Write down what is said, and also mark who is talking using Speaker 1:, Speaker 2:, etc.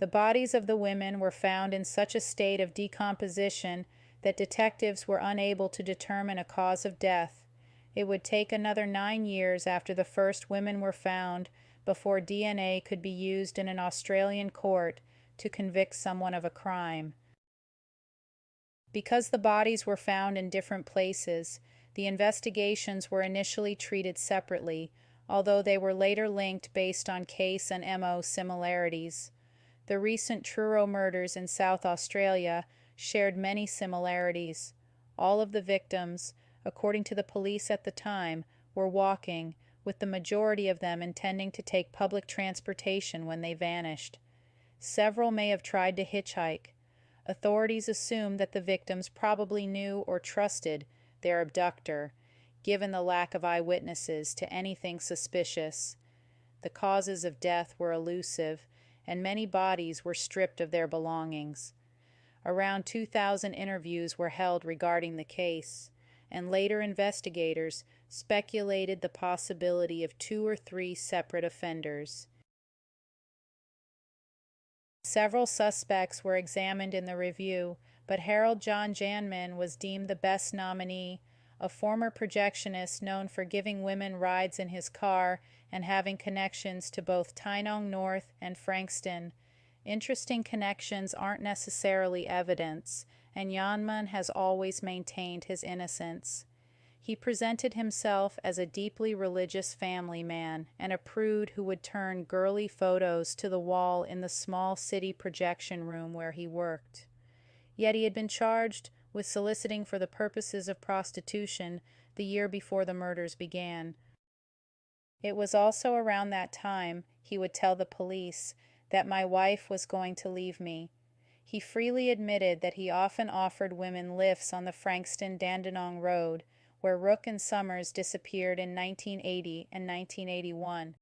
Speaker 1: The bodies of the women were found in such a state of decomposition that detectives were unable to determine a cause of death. It would take another 9 years after the first women were found before DNA could be used in an Australian court to convict someone of a crime. Because the bodies were found in different places, the investigations were initially treated separately, although they were later linked based on case and MO similarities. The recent Truro murders in South Australia shared many similarities. All of the victims, according to the police at the time, were walking, with the majority of them intending to take public transportation when they vanished. Several may have tried to hitchhike. Authorities assumed that the victims probably knew or trusted their abductor, given the lack of eyewitnesses to anything suspicious. The causes of death were elusive, and many bodies were stripped of their belongings. Around 2,000 interviews were held regarding the case, and later investigators speculated the possibility of 2 or 3 separate offenders. Several suspects were examined in the review, but Harold John Janman was deemed the best nominee, a former projectionist known for giving women rides in his car and having connections to both Tynong North and Frankston. Interesting connections aren't necessarily evidence, and Janman has always maintained his innocence. He presented himself as a deeply religious family man and a prude who would turn girly photos to the wall in the small city projection room where he worked. Yet he had been charged with soliciting for the purposes of prostitution the year before the murders began. It was also around that time, he would tell the police, that my wife was going to leave me. He freely admitted that he often offered women lifts on the Frankston-Dandenong Road, where Rook and Summers disappeared in 1980 and 1981.